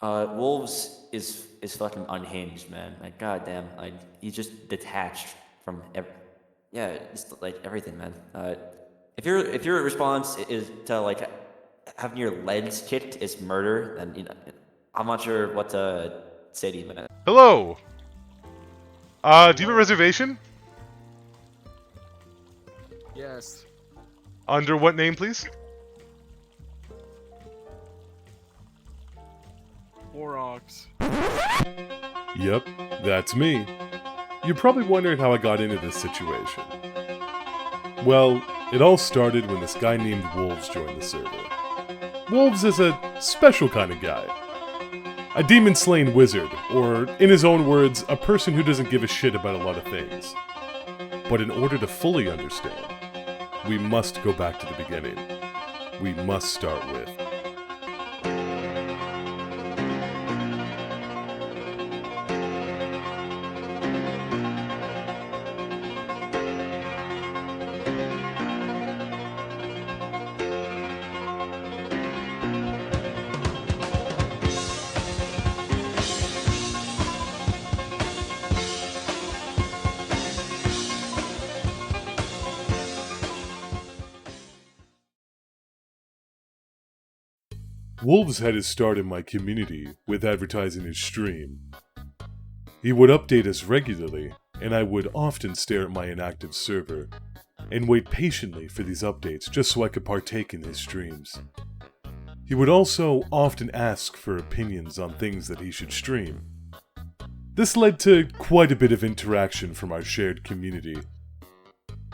Wolves is fucking unhinged, man. Like, goddamn, like he's just detached from yeah, it's like everything, man. If your response is to like having your legs kicked is murder, then I'm not sure what to say to you, man. Hello! Do you have a reservation? Yes. Under what name, please? Clorox. Yep, that's me. You're probably wondering how I got into this situation. Well, it all started when this guy named Wolves joined the server. Wolves is a special kind of guy. A demon-slaying wizard, or in his own words, a person who doesn't give a shit about a lot of things. But in order to fully understand, we must go back to the beginning. We must start with Wolves had his start in my community with advertising his stream. He would update us regularly, and I would often stare at my inactive server and wait patiently for these updates just so I could partake in his streams. He would also often ask for opinions on things that he should stream. This led to quite a bit of interaction from our shared community.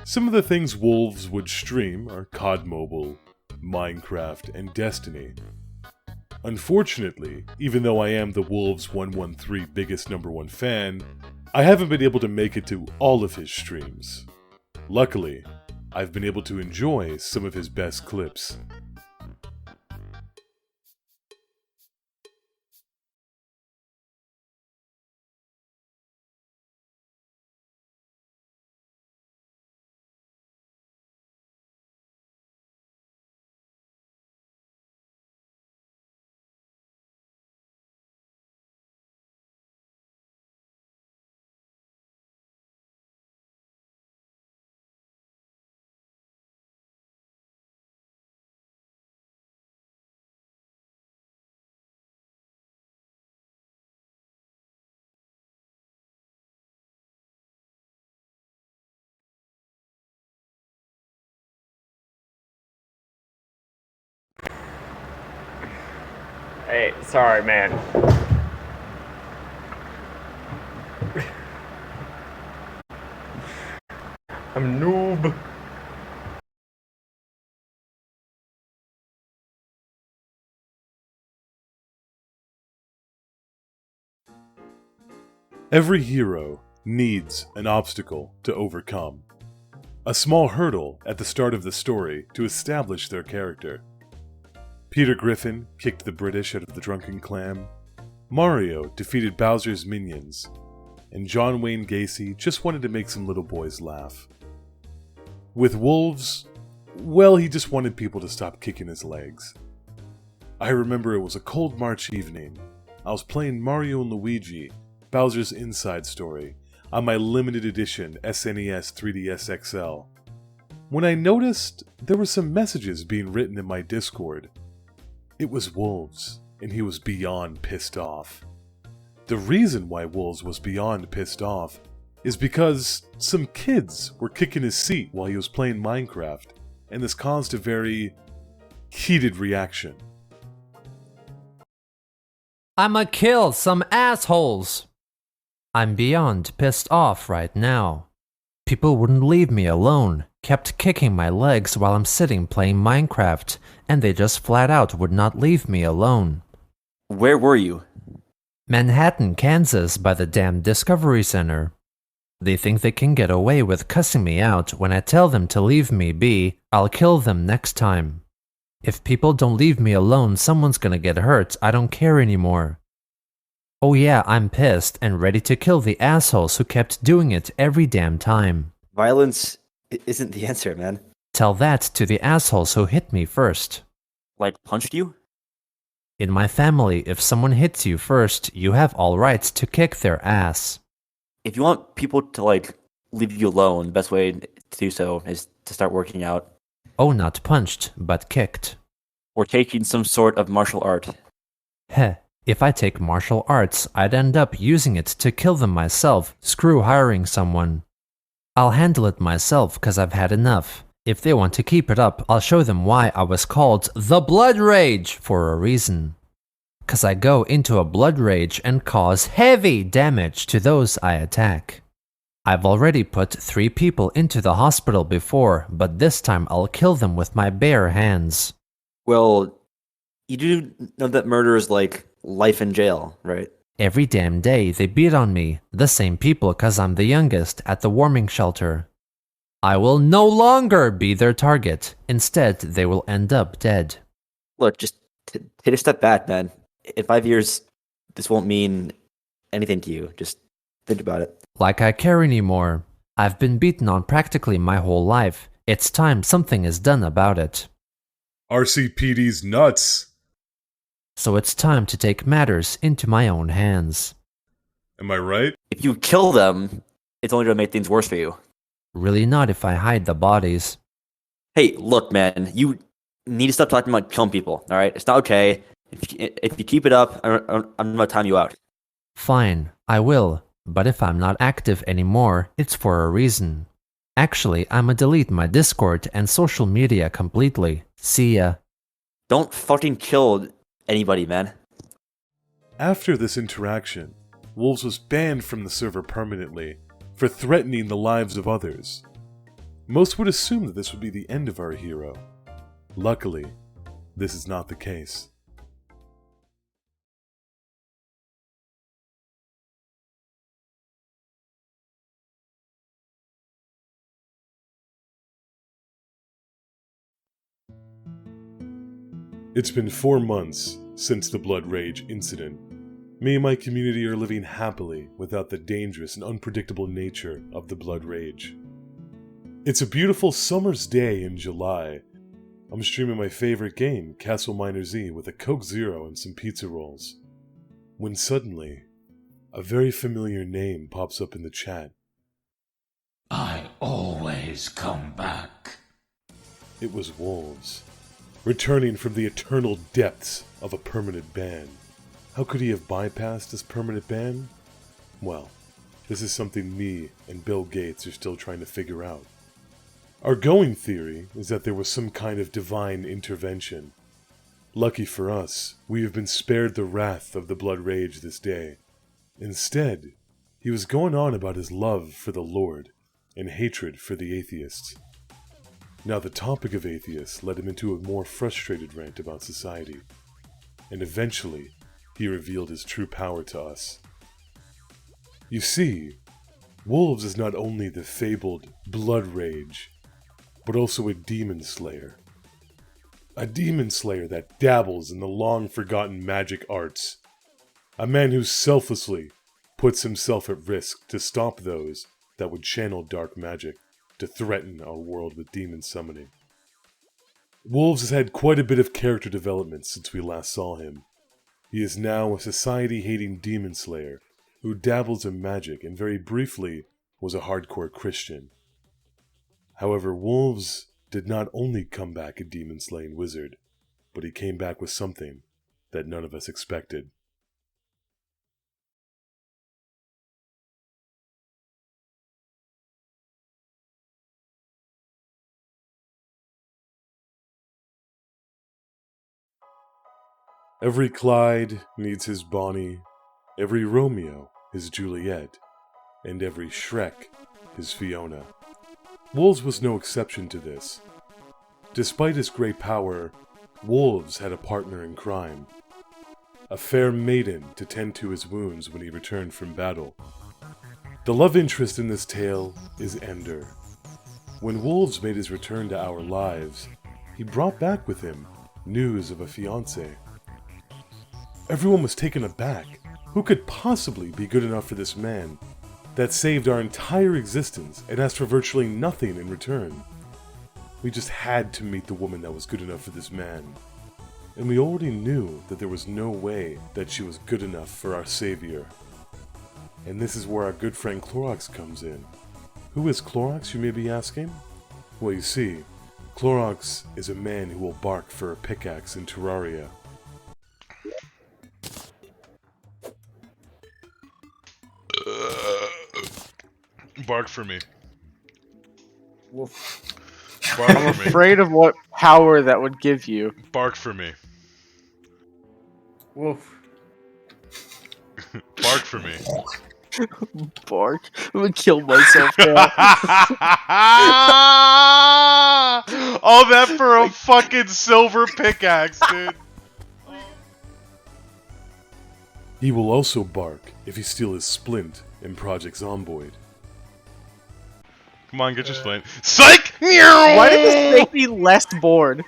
Some of the things Wolves would stream are COD Mobile, Minecraft, and Destiny. Unfortunately, even though I am the Wolves113 biggest #1 fan, I haven't been able to make it to all of his streams. Luckily, I've been able to enjoy some of his best clips. Hey, sorry, man. I'm a noob. Every hero needs an obstacle to overcome. A small hurdle at the start of the story to establish their character. Peter Griffin kicked the British out of the Drunken Clam, Mario defeated Bowser's minions, and John Wayne Gacy just wanted to make some little boys laugh. With Wolves, well, he just wanted people to stop kicking his legs. I remember it was a cold March evening. I was playing Mario and Luigi, Bowser's Inside Story, on my limited edition SNES 3DS XL, when I noticed there were some messages being written in my Discord. It was Wolves, and he was beyond pissed off. The reason why Wolves was beyond pissed off is because some kids were kicking his seat while he was playing Minecraft, and this caused a very heated reaction. I'ma kill some assholes! I'm beyond pissed off right now. People wouldn't leave me alone, kept kicking my legs while I'm sitting playing Minecraft, and they just flat out would not leave me alone. Where were you? Manhattan, Kansas by the damn Discovery Center. They think they can get away with cussing me out when I tell them to leave me be. I'll kill them next time. If people don't leave me alone, someone's gonna get hurt. I don't care anymore. Oh yeah, I'm pissed and ready to kill the assholes who kept doing it every damn time. Violence isn't the answer, man. Tell that to the assholes who hit me first. Like, punched you? In my family, if someone hits you first, you have all rights to kick their ass. If you want people to, like, leave you alone, the best way to do so is to start working out. Oh, not punched, but kicked. Or taking some sort of martial art. Heh, if I take martial arts, I'd end up using it to kill them myself, screw hiring someone. I'll handle it myself cause I've had enough. If they want to keep it up, I'll show them why I was called the Blood Rage for a reason. Cause I go into a blood rage and cause heavy damage to those I attack. I've already put 3 people into the hospital before, but this time I'll kill them with my bare hands. Well, you do know that murder is like life in jail, right? Every damn day they beat on me, the same people cause I'm the youngest at the warming shelter. I will no longer be their target. Instead, they will end up dead. Look, just take a step back, man. In 5 years, this won't mean anything to you. Just think about it. Like I care anymore. I've been beaten on practically my whole life. It's time something is done about it. RCPD's nuts. So it's time to take matters into my own hands. Am I right? If you kill them, it's only going to make things worse for you. Really not if I hide the bodies. Hey, look, man, you need to stop talking about killing people, all right? It's not okay. If you keep it up, I'm going to time you out. Fine, I will. But if I'm not active anymore, it's for a reason. Actually, I'ma delete my Discord and social media completely. See ya. Don't fucking kill anybody, man. After this interaction, Wolves was banned from the server permanently for threatening the lives of others. Most would assume that this would be the end of our hero. Luckily, this is not the case. It's been 4 months since the Blood Rage incident. Me and my community are living happily without the dangerous and unpredictable nature of the Blood Rage. It's a beautiful summer's day in July. I'm streaming my favorite game, Castle Miner Z, with a Coke Zero and some pizza rolls. When suddenly, a very familiar name pops up in the chat. I always come back. It was Wolves, returning from the eternal depths of a permanent ban. How could he have bypassed this permanent ban? Well, this is something me and Bill Gates are still trying to figure out. Our going theory is that there was some kind of divine intervention. Lucky for us, we have been spared the wrath of the Blood Rage this day. Instead, he was going on about his love for the Lord and hatred for the atheists. Now the topic of atheists led him into a more frustrated rant about society, and eventually he revealed his true power to us. You see, Wolves is not only the fabled Blood Rage, but also a demon slayer. A demon slayer that dabbles in the long-forgotten magic arts. A man who selflessly puts himself at risk to stop those that would channel dark magic to threaten our world with demon summoning. Wolves has had quite a bit of character development since we last saw him. He is now a society-hating demon slayer who dabbles in magic and very briefly was a hardcore Christian. However, Wolves did not only come back a demon-slaying wizard, but he came back with something that none of us expected. Every Clyde needs his Bonnie, every Romeo his Juliet, and every Shrek his Fiona. Wolves was no exception to this. Despite his great power, Wolves had a partner in crime. A fair maiden to tend to his wounds when he returned from battle. The love interest in this tale is Ender. When Wolves made his return to our lives, he brought back with him news of a fiancé. Everyone was taken aback. Who could possibly be good enough for this man that saved our entire existence and asked for virtually nothing in return? We just had to meet the woman that was good enough for this man. and we already knew that there was no way that she was good enough for our savior. And this is where our good friend Clorox comes in. Who is Clorox, you may be asking? Well, you see, Clorox is a man who will bark for a pickaxe in Terraria. Bark for me. Woof. Bark I'm for me. afraid of what power that would give you. Bark for me. Woof. Bark for me. Bark. I'm gonna kill myself now. All that for a fucking silver pickaxe, dude. He will also bark if you steal his splint in Project Zomboid. Come on, get your splint. Psych! Meow! Why did this make me less bored?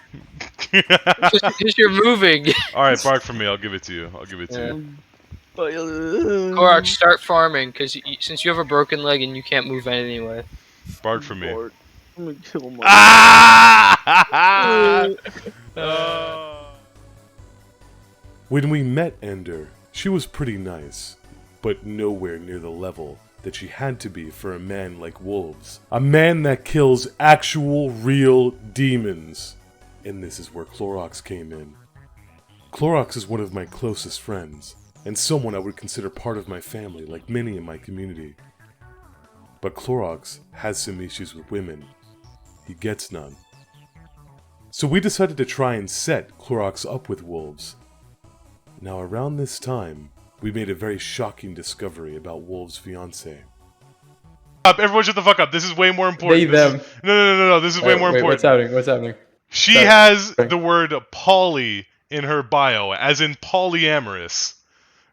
Because you're moving. Alright, bark for me. I'll give it to you. I'll give it to you. Clorox, start farming, because since you have a broken leg and you can't move anyway. Bark for me. I'm gonna kill myself. Ah! When we met Ender, she was pretty nice, but nowhere near the level that she had to be for a man like Wolves. A man that kills actual, real demons. And this is where Clorox came in. Clorox is one of my closest friends, and someone I would consider part of my family, like many in my community. But Clorox has some issues with women. He gets none. So we decided to try and set Clorox up with Wolves. Now around this time, we made a very shocking discovery about Wolves' fiancé. Everyone shut the fuck up. This is way more important. Them. No. This is way more Wait, important. What's happening? She Sorry. has the word poly in her bio, as in polyamorous.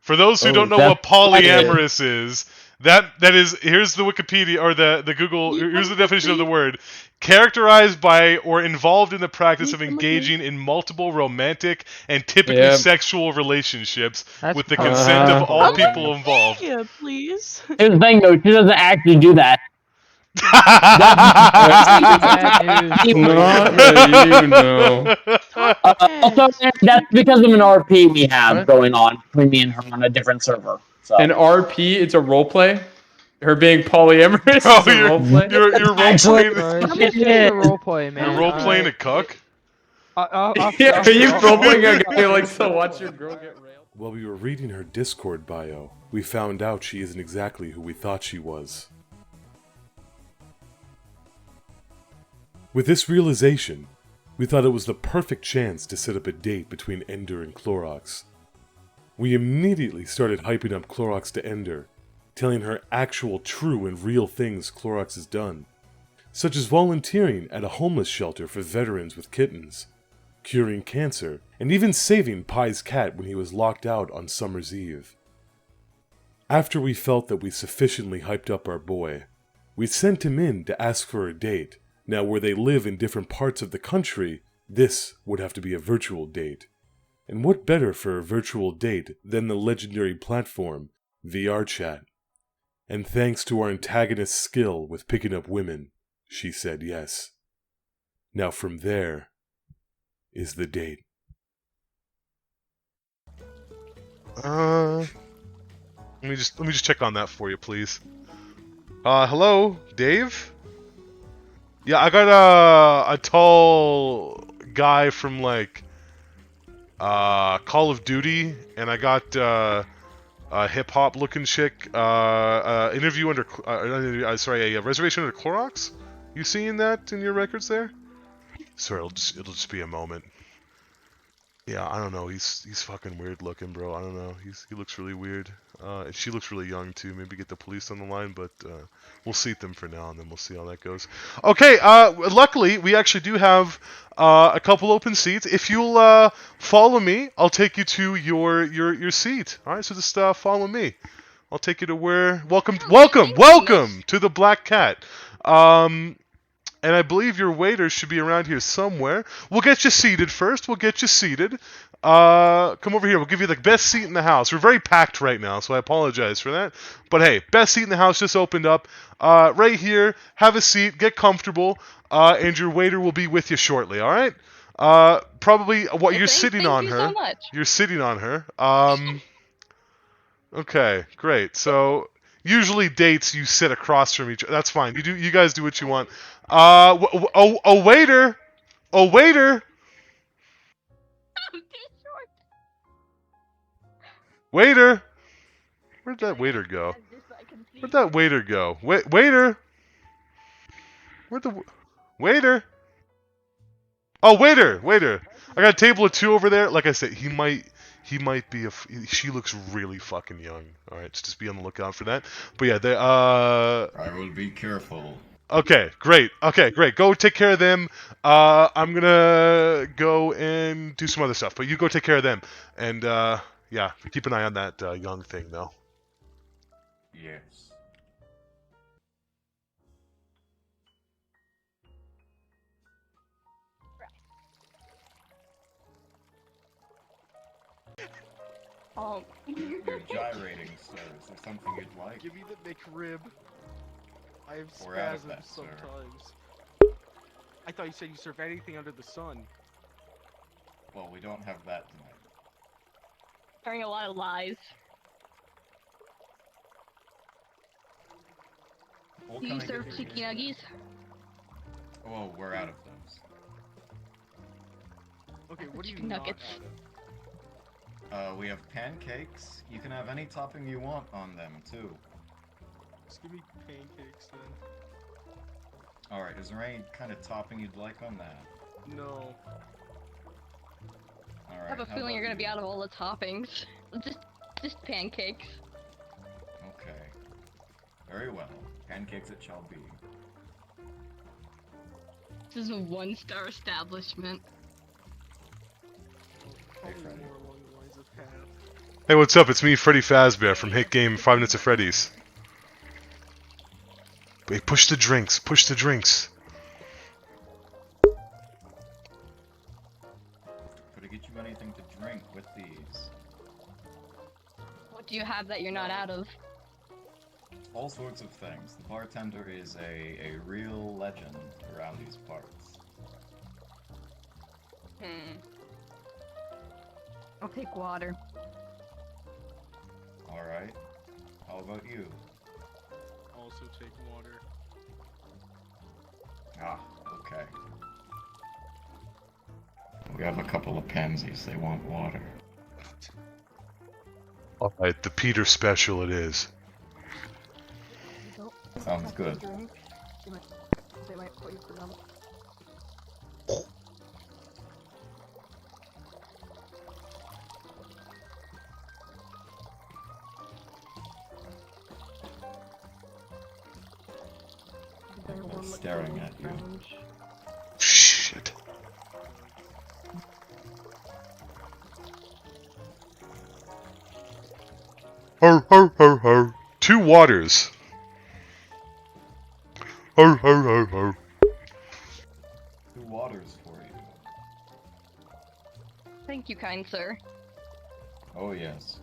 For those who don't know what polyamorous is, that is, here's the Wikipedia, or the Google, here's the definition of the word. Characterized by or involved in the practice of engaging in multiple romantic and typically sexual relationships with the consent of all people involved. Yeah, please. Here's the thing, though. She doesn't actually do that. Also, that's because of an RP we have going on between me and her on a different server. So. An RP? It's a roleplay? Her being polyamorous Oh, is a roleplay? You're role-playing man. You're role-playing a cuck? Yeah, are you role-playing a guy who likes to watch your girl get railed? While we were reading her Discord bio, we found out she isn't exactly who we thought she was. With this realization, we thought it was the perfect chance to set up a date between Ender and Clorox. We immediately started hyping up Clorox to Ender, telling her actual true and real things Clorox has done, such as volunteering at a homeless shelter for veterans with kittens, curing cancer, and even saving Pie's cat when he was locked out on Summer's Eve. After we felt that we sufficiently hyped up our boy, we sent him in to ask for a date. Now, where they live in different parts of the country, this would have to be a virtual date. And what better for a virtual date than the legendary platform, VRChat? And thanks to our antagonist's skill with picking up women, she said yes. Now from there is the date. Let me just check on that for you, please. Hello, Dave? Yeah, I got a tall guy from like Call of Duty, and I got a hip hop looking chick. Interview under a reservation under Clorox. You seeing that in your records there? Sorry, it'll just be a moment. Yeah, I don't know. He's fucking weird looking, bro. I don't know. He looks really weird. And she looks really young too. Maybe get the police on the line, but we'll seat them for now, and then we'll see how that goes. Okay. Luckily, we actually do have a couple open seats. If you'll follow me, I'll take you to your seat. All right. So just follow me. I'll take you to where. Welcome to the Black Cat. And I believe your waiter should be around here somewhere. We'll get you seated first. Come over here. We'll give you the best seat in the house. We're very packed right now, so I apologize for that. But hey, best seat in the house just opened up. Right here. Have a seat. Get comfortable. And your waiter will be with you shortly, all right? Probably what you're sitting Thank on you her. so much. You're sitting on her. Okay, great. So usually dates you sit across from each other. That's fine. You guys do what you want. A waiter. A waiter. Waiter. Where'd that waiter go? Where'd that waiter go? Waiter. Where'd the waiter? Oh, waiter, waiter. I got a table of 2 over there. Like I said, he might be she looks really fucking young. All right, just be on the lookout for that. But yeah, they I will be careful. Okay, great. Okay, great. Go take care of them. I'm gonna go and do some other stuff, but you go take care of them. And yeah, keep an eye on that young thing, though. Yes. You're gyrating, sir. Is there something you'd like? Give me the McRib. I have We're out of spasms that, sir. sometimes. I thought you said you serve anything under the sun. Well, we don't have that tonight. Hearing a lot of lies. What Do can you I serve get you? chicken nuggies? Oh, we're out of those. Okay, what do you Chicken not nuggets. out of? We have pancakes. You can have any topping you want on them, too. Just give me pancakes then. Alright, is there any kind of topping you'd like on that? No. Alright, I have a feeling you're gonna be out of all the toppings. Just pancakes. Okay. Very well. Pancakes it shall be. This is a 1-star establishment. Probably Freddy. more along the lines of half. Hey, what's up? It's me, Freddy Fazbear from hit game 5 Nights at Freddy's. Wait, push the drinks. Push the drinks. Could I get you anything to drink with these? What do you have that you're not out of? All sorts of things. The bartender is a real legend around these parts. I'll take water. Alright. How about you? Also take water. Ah, okay. We have a couple of pansies. They want water. Alright, the Peter special it is. Sounds good. They might put you for them. They're staring at you. Shit. Ho ho ho ho. 2 waters. Ho ho ho ho. 2 waters for you. Thank you, kind sir. Oh yes.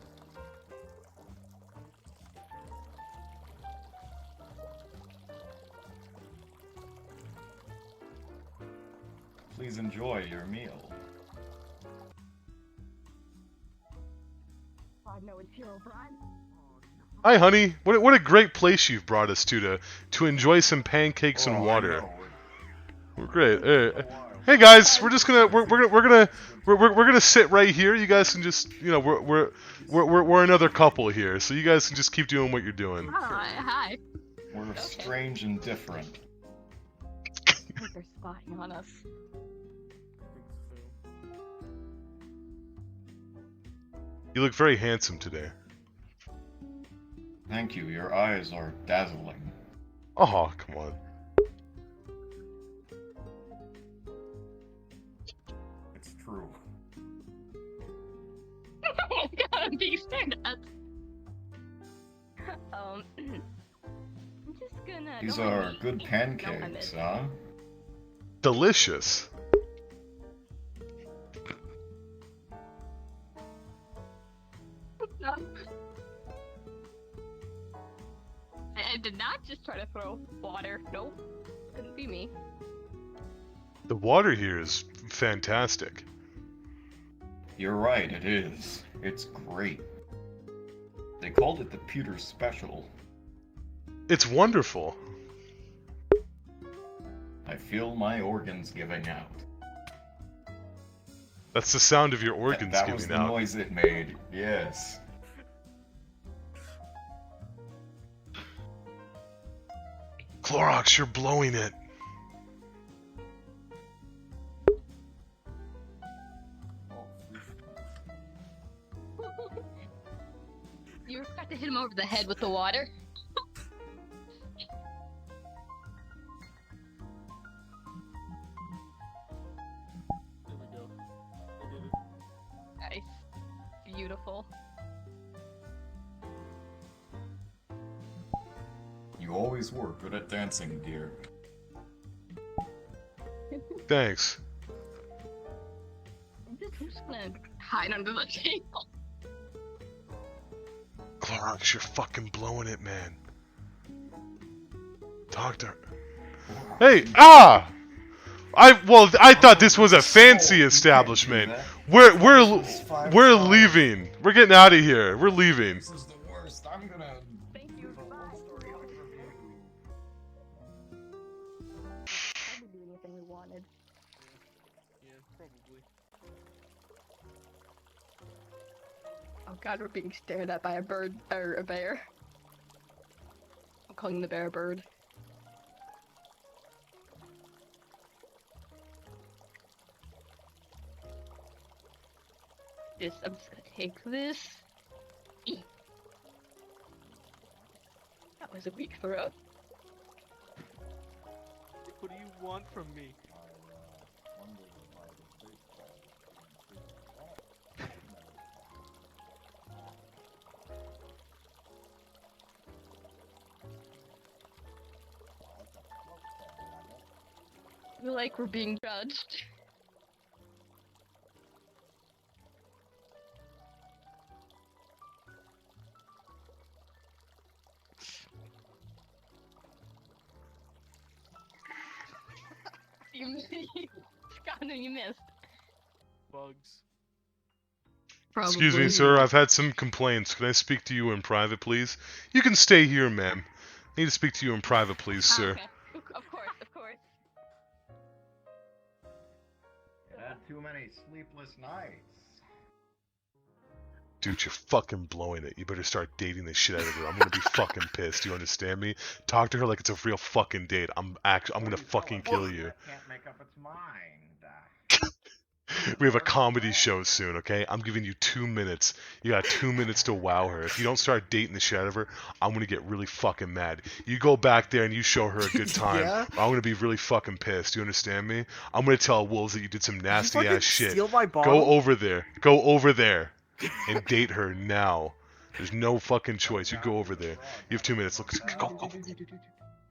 Please enjoy your meal. I know it's your Brian. Hi, honey. What a great place you've brought us to enjoy some pancakes and water. We're great. Hey guys, we're just gonna we're gonna sit right here. You guys can just we're another couple here, so you guys can just keep doing what you're doing. Hi. We're strange and different. They're spying on us. You look very handsome today. Thank you. Your eyes are dazzling. Oh, come on. It's true. Oh my god, I'm being stared at. I'm just gonna. These don't mind are me. good Don't pancakes, mind it. huh? Delicious. No. I did not just try to throw water. Nope. Couldn't be me. The water here is fantastic. You're right, it is. It's great. They called it the Pewter Special. It's wonderful. I feel my organs giving out. That's the sound of your organs that giving was the out. noise it made, yes. Clorox, you're blowing it. You forgot to hit him over the head with the water. Nice. Beautiful. You always were good at dancing, dear. Thanks. I'm just gonna hide under the table. Clorox, you're fucking blowing it, man. Talk to her. Hey, I thought this was a fancy establishment. We're leaving. We're getting out of here. We're leaving. This is the worst. I'm gonna. Thank you. Story overview. Probably do anything we wanted. Yeah, probably. Oh god, we're being stared at by a bird or a bear. I'm calling the bear a bird. I'm just gonna take this. That was a weak throw. What do you want from me? I feel like we're being judged. You missed. Bugs. Probably. Excuse me, sir. I've had some complaints. Can I speak to you in private, please? You can stay here, ma'am. I need to speak to you in private, please, sir. Okay. Of course, of course. It had too many sleepless nights. Dude, you're fucking blowing it. You better start dating the shit out of her. I'm gonna be fucking pissed. You understand me? Talk to her like it's a real fucking date. I'm gonna fucking kill you. Can't make up its mind. We have a comedy show soon, okay? I'm giving you 2 minutes. You got 2 minutes to wow her. If you don't start dating the shit out of her, I'm gonna get really fucking mad. You go back there and you show her a good time. Yeah? I'm gonna be really fucking pissed. You understand me? I'm gonna tell Wolves that you did some nasty ass shit. Steal my bottle? Go over there. Go over there. And date her now. There's no fucking choice. You go over there. You have 2 minutes. Look, go.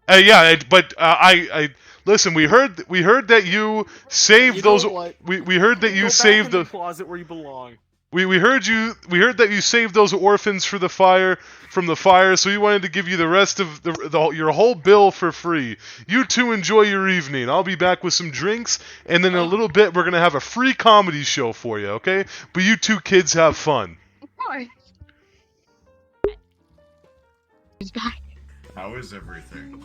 Yeah, but I listen. We heard that you saved those. We heard that you saved the closet where you belong. We heard that you saved those orphans from the fire. So we wanted to give you the rest of your whole bill for free. You two enjoy your evening. I'll be back with some drinks, and then in a little bit we're gonna have a free comedy show for you. Okay? But you two kids have fun. Of course. He's back. How is everything?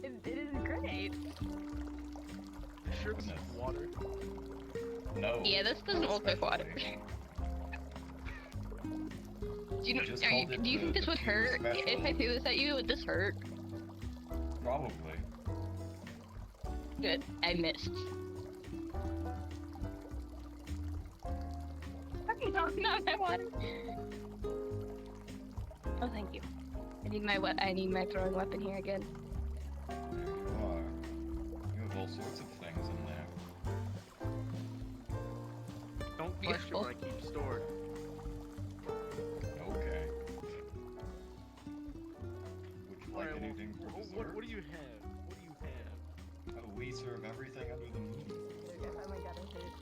It is great. Sure, this is water. No. Yeah, this doesn't look like water. Do you think this would hurt if I threw this at you? Would this hurt? Probably. Good. I missed. Okay, no, not my water. Oh, thank you. I need my throwing weapon here again. There you are. You have all sorts of things in there. Don't question what I keep stored. Okay. Would you like anything for dessert? What do you have? What do you have? Oh, we serve everything under the moon. Oh my god, I hate.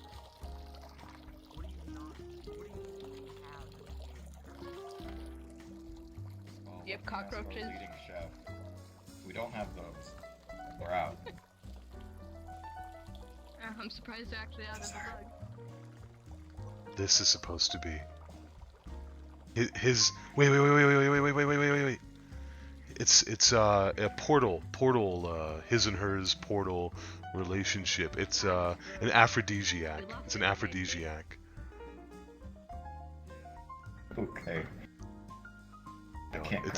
What do you not? What do you have? Well, You have let me ask our cockroaches? leading chef. We don't have those. We're out. I'm surprised they're actually out of the bug. This is supposed to be his. Wait. It's a portal, his and hers portal relationship. It's an aphrodisiac. It's an aphrodisiac. Okay.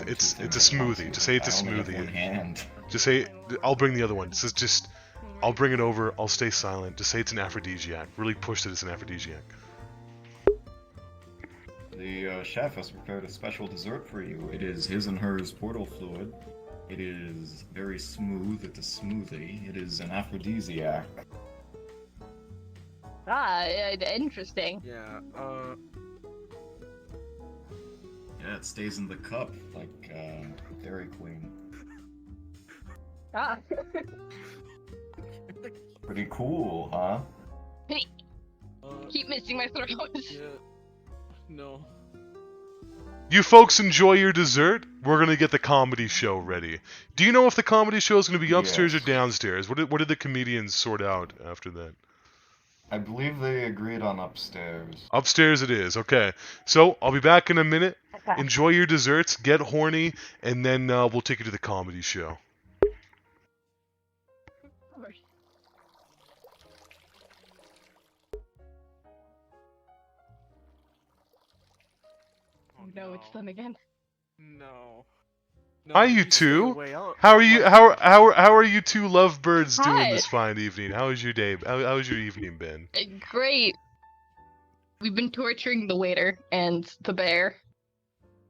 It's a smoothie. Just say it's a smoothie. Just say I'll bring the other one. Just I'll bring it over. I'll stay silent. Just say it's an aphrodisiac. Really push that it's an aphrodisiac. The chef has prepared a special dessert for you. It is his and hers portal fluid. It is very smooth. It's a smoothie. It is an aphrodisiac. Interesting. Yeah, Yeah, it stays in the cup like Dairy Queen. Ah. Pretty cool, huh? Keep missing my throat. yeah. No. You folks enjoy your dessert? We're gonna get the comedy show ready. Do you know if the comedy show is gonna be upstairs or downstairs? What did the comedians sort out after that? I believe they agreed on upstairs. Upstairs it is. Okay. So I'll be back in a minute. Enjoy your desserts, get horny, and then we'll take you to the comedy show. No, it's them again. No. Hi, you two. How are you? How are you two lovebirds doing this fine evening? How was your day? How's your evening been? Great. We've been torturing the waiter and the bear.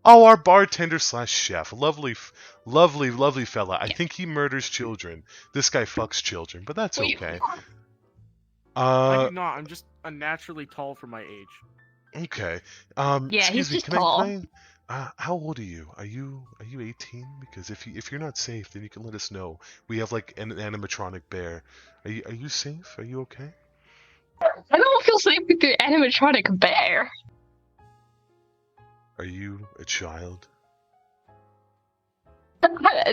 Oh, our bartender slash chef, lovely fella. I think he murders children. This guy fucks children, but that's okay. I do not. I'm just unnaturally tall for my age. Okay. Yeah, excuse he's me, just can tall. how old are you? Are you 18? Because if you're not safe, then you can let us know. We have like an animatronic bear. Are you safe? Are you okay? I don't feel safe with your animatronic bear. Are you a child?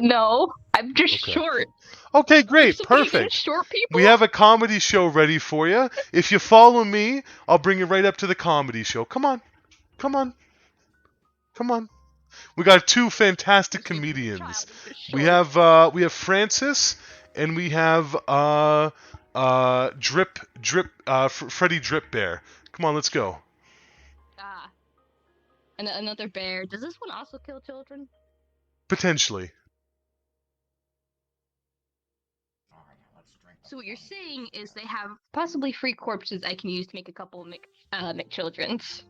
No, I'm just short. Okay, great, There's so many perfect. Short people. We have a comedy show ready for you. If you follow me, I'll bring you right up to the comedy show. Come on. We got two fantastic comedians. We have Francis and we have Freddy Drip Bear. Come on, let's go. And another bear. Does this one also kill children? Potentially. So what you're saying is they have possibly free corpses I can use to make a couple McChildrens.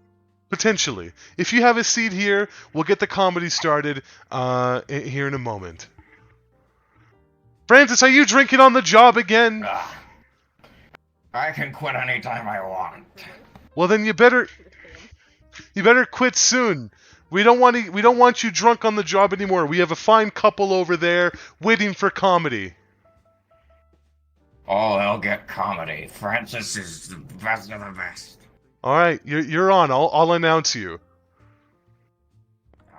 Potentially. If you have a seat here, we'll get the comedy started here in a moment. Francis, are you drinking on the job again? I can quit anytime I want. Well, then you better quit soon. We don't want you drunk on the job anymore. We have a fine couple over there waiting for comedy. Oh, they'll get comedy. Francis is the best of the best. All right, you're on. I'll announce you. All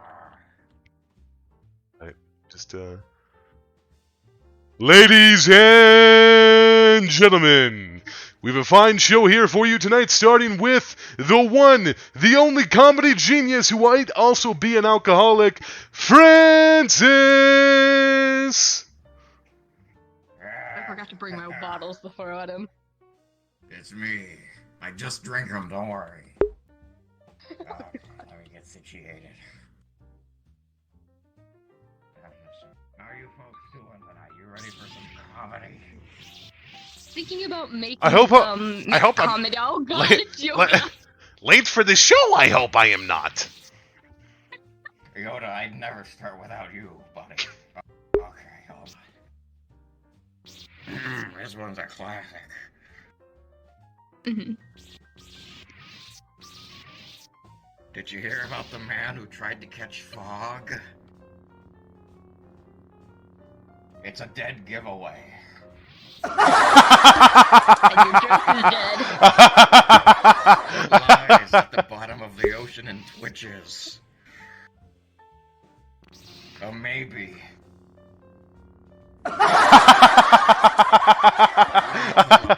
right, just ladies and gentlemen, we have a fine show here for you tonight, starting with the one, the only comedy genius who might also be an alcoholic, Francis! I forgot to bring my bottles to throw at him. It's me. I just drink them, don't worry. Let me get situated. How are you folks doing tonight? You ready for some comedy? Thinking about making I hope comedy. Oh god, late for the show, I hope I am not. Yoda, I'd never start without you, buddy. Okay, hold on. This one's a classic. Did you hear about the man who tried to catch fog? It's a dead giveaway. And your joke is dead. It lies at the bottom of the ocean and twitches. A maybe.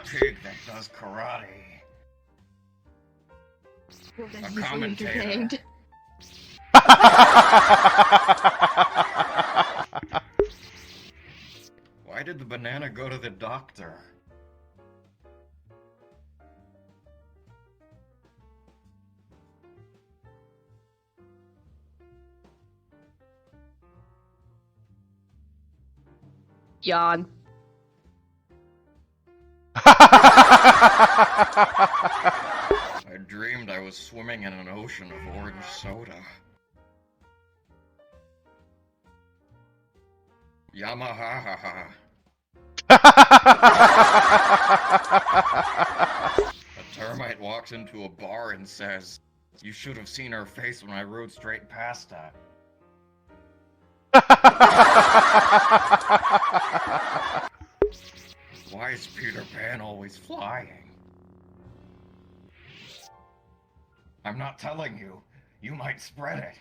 pig that does karate. A commentator. Why did the banana go to the doctor? Yawn. I dreamed I was swimming in an ocean of orange soda. Yamaha. A termite walks into a bar and says, "You should have seen her face when I rode straight past her." Why is Peter Pan always flying? I'm not telling you. You might spread it.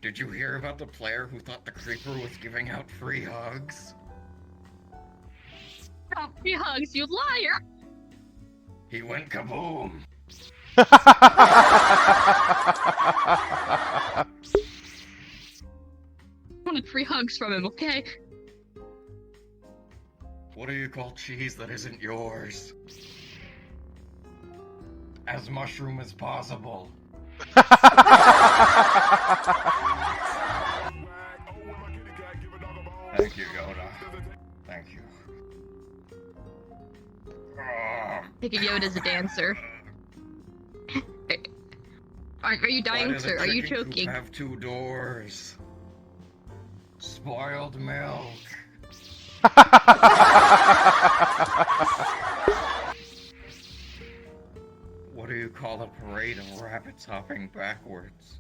Did you hear about the player who thought the creeper was giving out free hugs? Oh, free hugs, you liar! He went kaboom! I wanted free hugs from him, okay? What do you call cheese that isn't yours? As mushroom as possible. Thank you, Yoda. Thank you. Thinking Yoda's a dancer. Are you dying, sir? Are you choking? Have two doors. Spoiled milk. What do you call a parade of rabbits hopping backwards?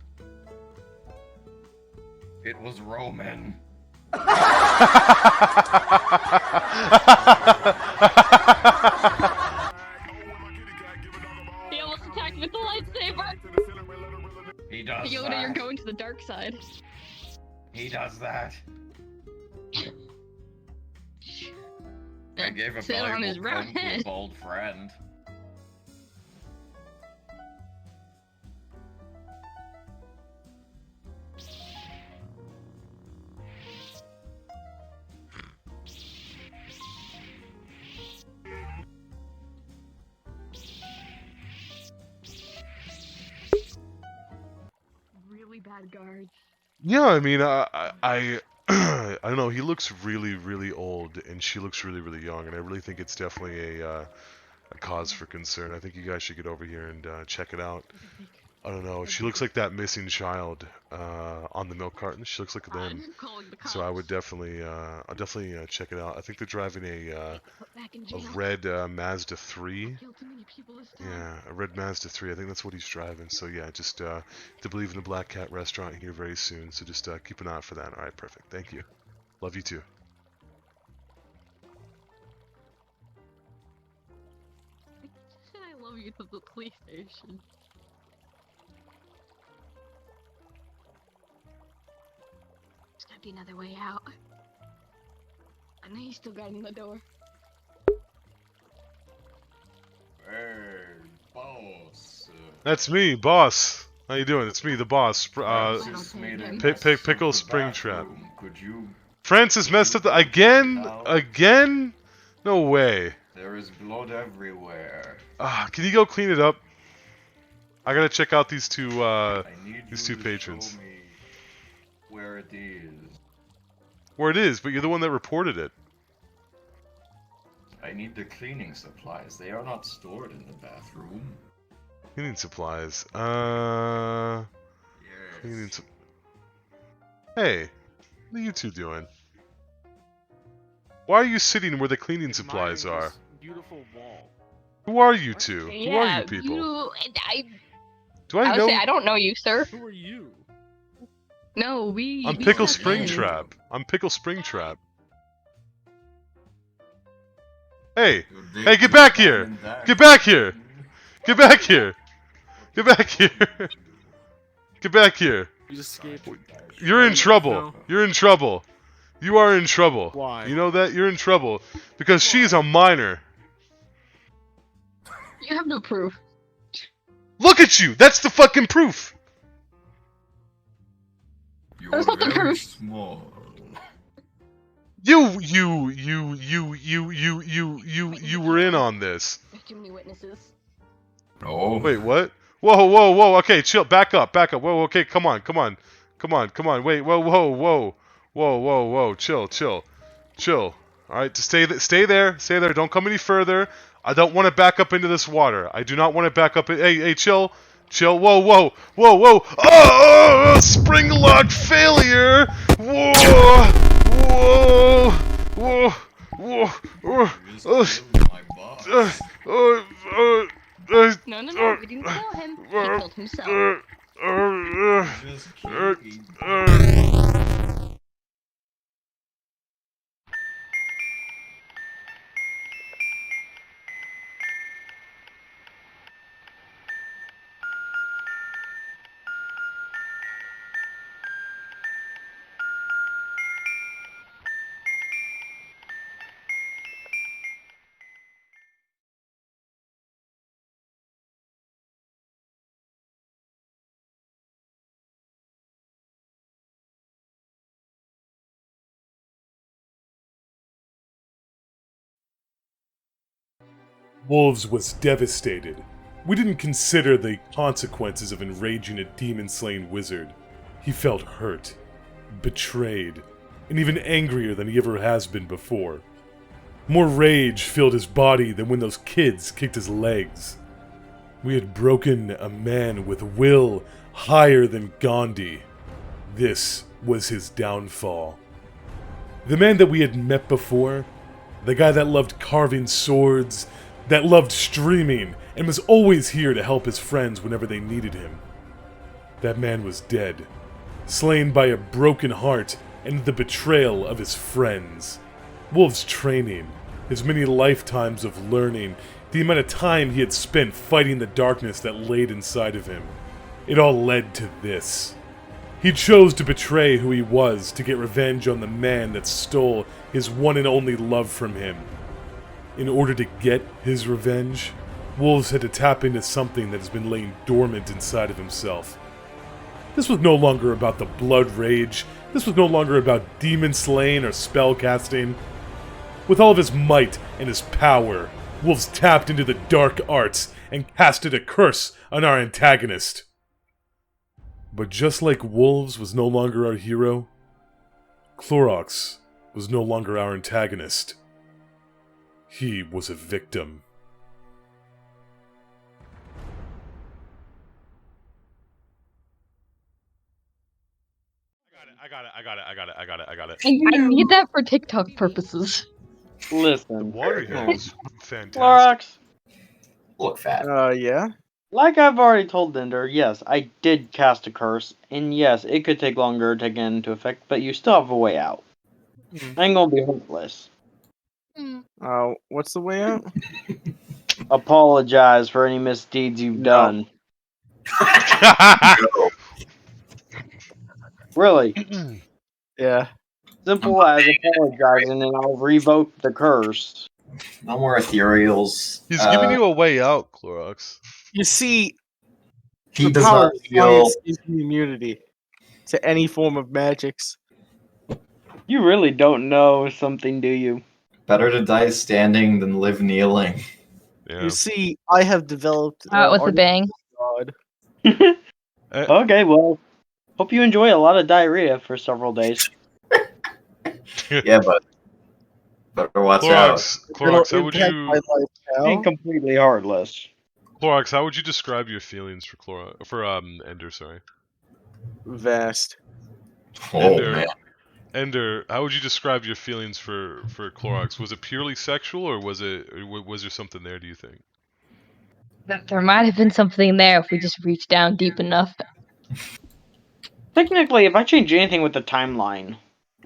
It was Roman. He almost attacked with the lightsaber! He does Yoda, that. you're going to the dark side. He does that. I gave a Sit on his valuable round comb to head. a bold friend. Really bad guards. Yeah, I mean, I don't know. He looks really, really old, and she looks really, really young, and I really think it's definitely a cause for concern. I think you guys should get over here and check it out. I don't know. She looks like that missing child on the milk carton. She looks like them. So I would definitely, I'll definitely check it out. I think they're driving a red Mazda 3. Yeah, a red Mazda 3. I think that's what he's driving. So yeah, just to believe in the Black Cat restaurant here very soon. So just keep an eye out for that. All right, perfect. Thank you. Love you too. I love you to the police station. There's gotta be another way out. I know you still got him in the door. Hey, boss. That's me, boss. How you doing? It's me, the boss. Francis made a mess Pickle of the Springtrap. bathroom. Could you? Francis messed up the again? Again? No way. There is blood everywhere. Can you go clean it up? I gotta check out these two I need these you two to patrons. show me where it is. Where it is, but you're the one that reported it. I need the cleaning supplies. They are not stored in the bathroom. Cleaning supplies. Yes. Cleaning Hey, what are you two doing? Why are you sitting where the cleaning supplies Admiring are? this beautiful wall. Who are you two? Who are you people? Do I know? I don't know you, sir. Who are you? No, we. I'm we Pickle stepped in. Springtrap. I'm Pickle Springtrap. Hey, hey, get back here! Get back here! Get back here! Get back here! Get back here! You just escaped. You're in trouble. No. You're in trouble. You are in trouble. Why? You know that? You're in trouble. Because she's a minor. You have no proof. Look at you! That's the fucking proof! That's not the proof. Small. You were in on this. There's too many witnesses. Oh. Wait, what? Whoa, whoa, whoa, okay, chill, back up. Whoa, okay, come on. Wait, whoa, chill. Alright, stay there, don't come any further. I don't want to back up into this water. I do not want to back up, hey, chill. Whoa, oh, spring lock failure! Whoa, No, we didn't kill him. He killed himself. Wolves was devastated. We didn't consider the consequences of enraging a demon-slain wizard. He felt hurt, betrayed, and even angrier than he ever has been before. More rage filled his body than when those kids kicked his legs. We had broken a man with will higher than Gandhi. This was his downfall. The man that we had met before, the guy that loved carving swords, that loved streaming, and was always here to help his friends whenever they needed him. That man was dead, slain by a broken heart and the betrayal of his friends. Wolf's training, his many lifetimes of learning, the amount of time he had spent fighting the darkness that laid inside of him. It all led to this. He chose to betray who he was to get revenge on the man that stole his one and only love from him. In order to get his revenge, Wolves had to tap into something that has been laying dormant inside of himself. This was no longer about the blood rage. This was no longer about demon slaying or spell casting. With all of his might and his power, Wolves tapped into the dark arts and casted a curse on our antagonist. But just like Wolves was no longer our hero, Clorox was no longer our antagonist. He was a victim. I got it. I need that for TikTok purposes. Listen. Water here is fantastic. Clorox. Look fat. Yeah? Like I've already told Dinder, yes, I did cast a curse, and yes, it could take longer to get into effect, but you still have a way out. I ain't gonna be hopeless. What's the way out? Apologize for any misdeeds you've done. Really? Yeah. Simple as apologizing, and I'll revoke the curse. No more ethereals. He's giving you a way out, Clorox. You see, He the does power not of feel. science gives you immunity to any form of magics. You really don't know something, do you? Better to die standing than live kneeling. Yeah. You see, I have developed. With a bang. God. Okay, well, hope you enjoy a lot of diarrhea for several days. Yeah, but better watch out. Clorox, how would Impact you? my life now. Ain't completely heartless. Clorox, how would you describe your feelings for Ender? Sorry. Vast. Oh Ender, man. Ender, how would you describe your feelings for Clorox? Was it purely sexual, or was there something there? Do you think? There might have been something there if we just reached down deep enough. Technically, if I change anything with the timeline,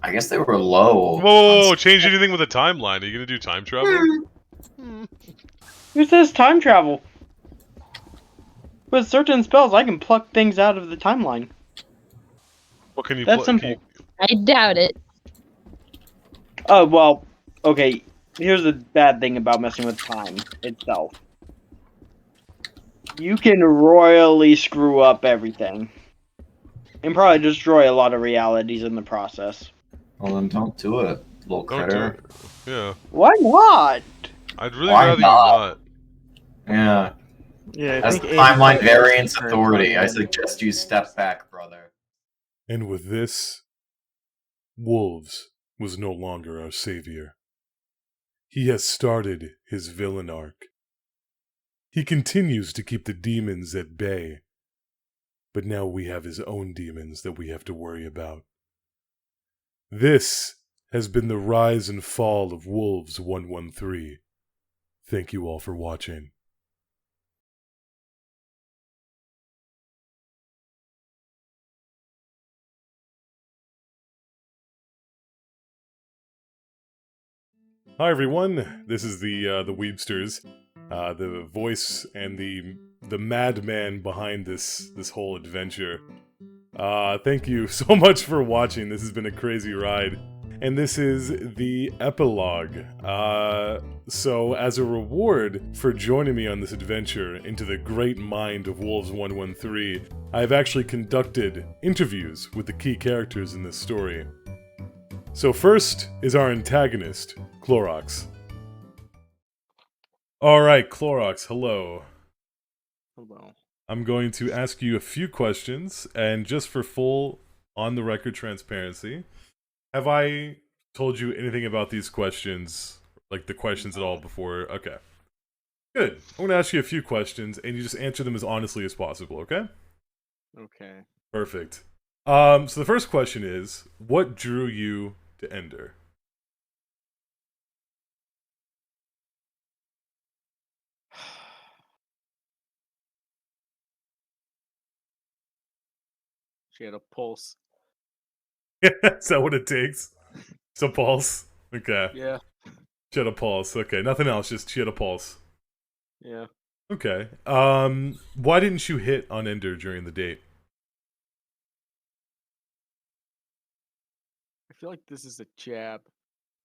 I guess they were low. Whoa! Change anything with a timeline? Are you gonna do time travel? Who says time travel? With certain spells, I can pluck things out of the timeline. What can you That's play? simple. I doubt it. Oh, well, okay. Here's the bad thing about messing with time itself. You can royally screw up everything. And probably destroy a lot of realities in the process. Well, then don't do it, little Don't do critter. it. Yeah. Why not? I'd really Why rather not? you not. Yeah. Yeah, I As think timeline 85% variance current authority, I timeline. suggest you step back, brother. And with this, Wolves was no longer our savior. He has started his villain arc. He continues to keep the demons at bay, but now we have his own demons that we have to worry about. This has been the rise and fall of Wolves113. Thank you all for watching. Hi everyone, this is the Weebsters, the voice and the madman behind this whole adventure. Thank you so much for watching. This has been a crazy ride, and this is the epilogue. So as a reward for joining me on this adventure into the great mind of Wolves113, I've actually conducted interviews with the key characters in this story. So first is our antagonist, Clorox. Alright, Clorox, hello. Hello. I'm going to ask you a few questions, and just for full, on-the-record transparency, have I told you anything about these questions, like the questions at all before? Okay. Good. I'm going to ask you a few questions, and you just answer them as honestly as possible, okay? Okay. Perfect. So the first question is, what drew you to Ender? She had a pulse. Is that what it takes? It's a pulse? Okay. Yeah. She had a pulse. Okay, nothing else, just she had a pulse. Yeah. Okay. Why didn't you hit on Ender during the date? I feel like this is a jab.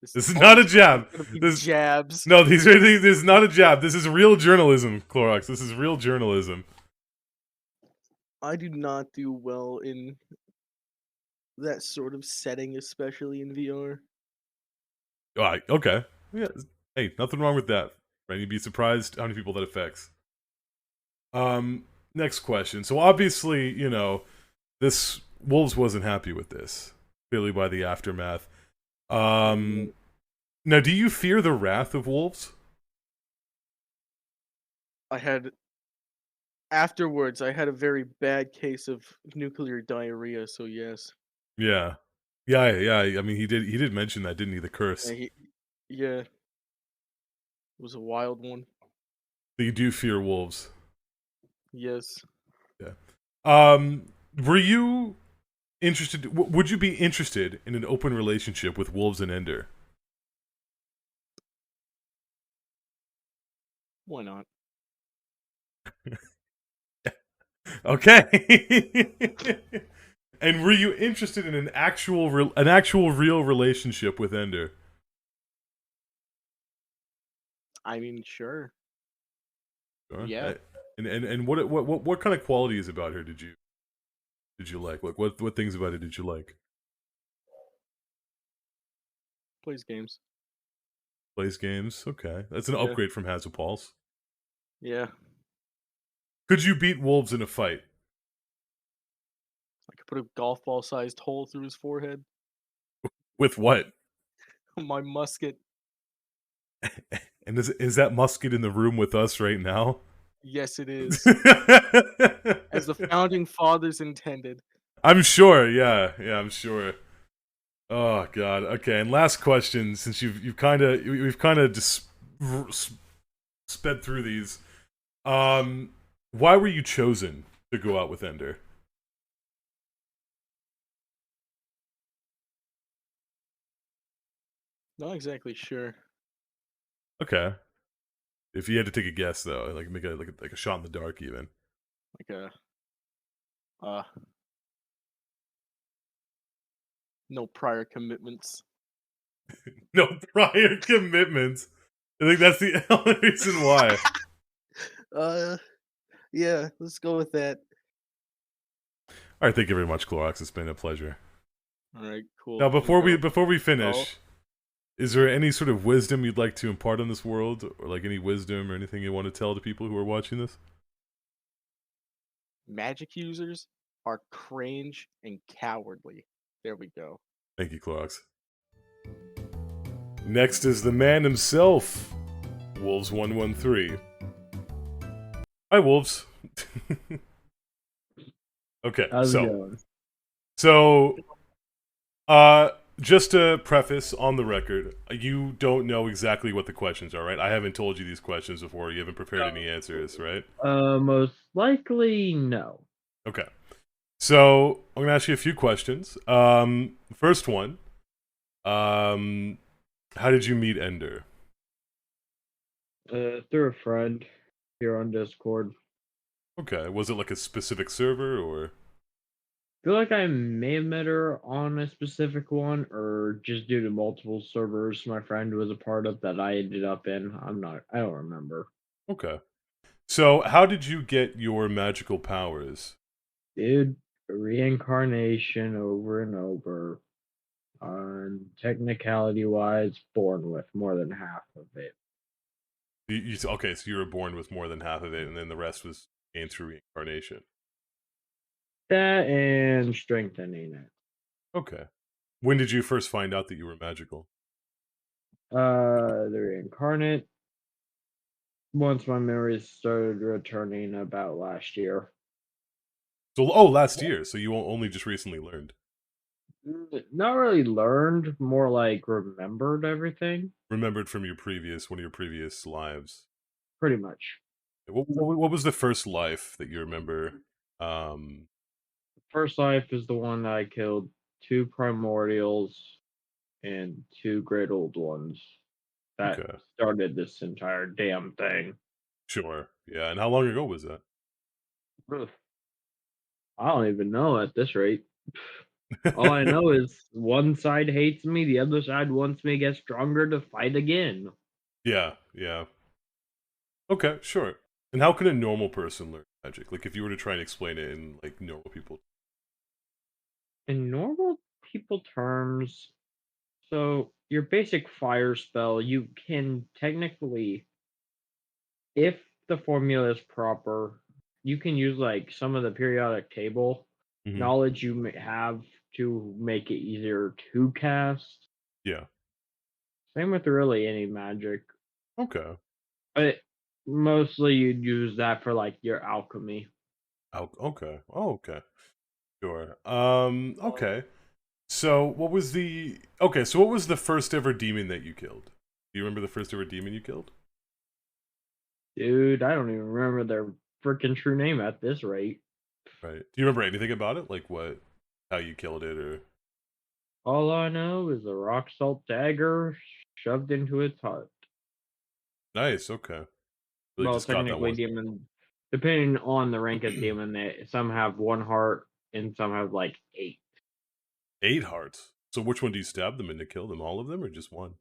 This is not a jab. This jabs. No, this is not a jab. This is real journalism, Clorox. This is real journalism. I do not do well in that sort of setting, especially in VR. Alright, okay. Yeah. Hey, nothing wrong with that. Right? You'd be surprised how many people that affects. Next question. So obviously, you know, this Wolves wasn't happy with this. Clearly by the aftermath. Now, do you fear the wrath of Wolves? Afterwards, I had a very bad case of nuclear diarrhea, so yes. Yeah. Yeah. I mean, he did mention that, didn't he? The curse. Yeah. It was a wild one. So you do fear wolves. Yes. Yeah. Were you interested? Would you be interested in an open relationship with Wolves and Ender? Why not? Okay. And were you interested in an actual real relationship with Ender? I mean, sure. Sure. Yeah. And what kind of qualities about her did you like? Like what things about it did you like? Plays games. Plays games. Okay, that's an upgrade from Hazapulse. Yeah. Could you beat Wolves in a fight? I could put a golf ball sized hole through his forehead. With what? My musket. And is that musket in the room with us right now? Yes, it is. As the founding fathers intended. I'm sure. Yeah, I'm sure. Oh God. Okay, and last question, since we've kind of just sped through these. Why were you chosen to go out with Ender? Not exactly sure. Okay. If you had to take a guess, though, like make like a shot in the dark, even. Like no prior commitments. No prior commitments. I think that's the only reason why. Yeah, let's go with that. All right, thank you very much, Clorox. It's been a pleasure. All right, cool. Now, before we Oh. finish, is there any sort of wisdom you'd like to impart on this world, or like any wisdom or anything you want to tell to people who are watching this? Magic users are cringe and cowardly. There we go. Thank you, Clorox. Next is the man himself, Wolves113. Hi, Wolves. Okay, How's it going? Just to preface on the record, you don't know exactly what the questions are, right? I haven't told you these questions before. You haven't prepared any answers, right? Most likely, no. Okay. So, I'm going to ask you a few questions. First one. How did you meet Ender? Through a friend here on Discord. Okay. Was it like a specific server, or? I feel like I may have met her on a specific one, or just due to multiple servers my friend was a part of that I ended up in. I don't remember. Okay. So, how did you get your magical powers? Dude, reincarnation over and over. Technicality wise, born with more than half of it. Okay, so you were born with more than half of it, and then the rest was gained through reincarnation. That and strengthening it. Okay. When did you first find out that you were magical? The reincarnate. Once my memories started returning about last year. So, last year. So you only just recently learned. Not really learned, more like remembered everything. Remembered from one of your previous lives. Pretty much. What was the first life that you remember? First life is the one that I killed 2 primordials and 2 great old ones. That started this entire damn thing. Sure. Yeah. And how long ago was that? I don't even know at this rate. All I know is one side hates me, the other side wants me to get stronger to fight again. Yeah, yeah. Okay, sure. And how can a normal person learn magic? Like, if you were to try and explain it in, like, normal people. In normal people terms, so your basic fire spell, you can technically, if the formula is proper, you can use, like, some of the periodic table knowledge you may have to make it easier to cast. Yeah. Same with really any magic. Okay. But mostly you'd use that for, like, your alchemy. Okay. Oh, okay. Sure. Okay. So, what was the first ever demon that you killed? Do you remember the first ever demon you killed? Dude, I don't even remember their freaking true name at this rate. Right. Do you remember anything about it? Like how you killed it, or? All I know is a rock salt dagger shoved into its heart. Nice. Okay. Really Well, just got that technically, one. demon, depending on the rank of demon, some have 1 heart and some have like 8. 8 hearts. So which one do you stab them in to kill them? All of them, or just one?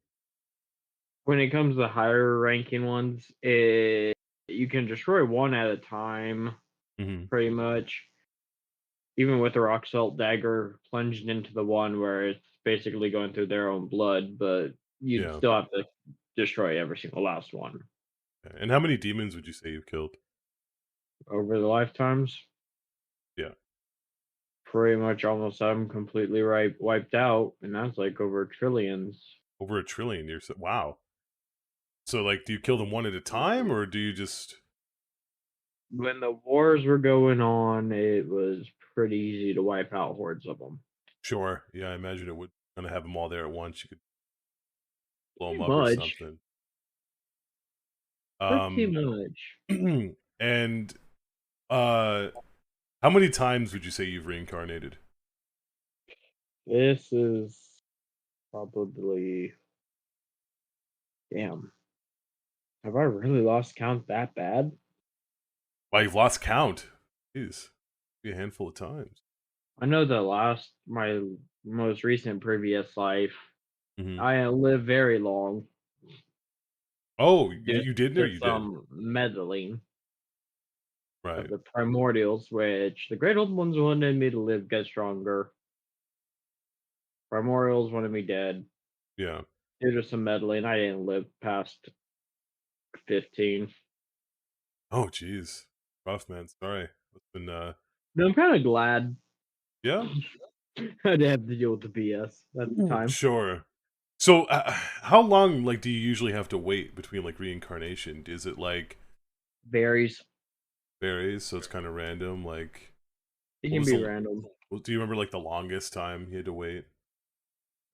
When it comes to higher ranking ones, you can destroy 1 at a time, pretty much. Even with the rock salt dagger plunged into the one where it's basically going through their own blood, but you'd still have to destroy every single last one. And how many demons would you say you've killed? Over the lifetimes? Yeah. Pretty much almost I'm completely wiped out, and that's like over trillions. Over 1 trillion years. Wow. So, like, do you kill them one at a time, or do you just... When the wars were going on, it was pretty easy to wipe out hordes of them. Sure. Yeah, I imagine it would. Gonna have them all there at once. You could blow them Pretty up or much. something. Pretty much. And how many times would you say you've reincarnated? This is probably... Damn. Have I really lost count that bad? Wow, you've lost count. Jeez. Be a handful of times. I know my most recent previous life, Mhm. I lived very long. Oh, you didn't or Did you did? some meddling Right. of the primordials, which the great old ones wanted me to live, get stronger. Primordials wanted me dead. Yeah. Due to some meddling, I didn't live past 15. Oh, jeez. Rough, man. Sorry. It's been, No, I'm kind of glad yeah? I didn't have to deal with the BS at the time. Sure. So, how long, like, do you usually have to wait between, like, reincarnation? Is it, like... Varies. Varies, so it's kind of random, like... It what can was be the- random. Do you remember, like, the longest time you had to wait?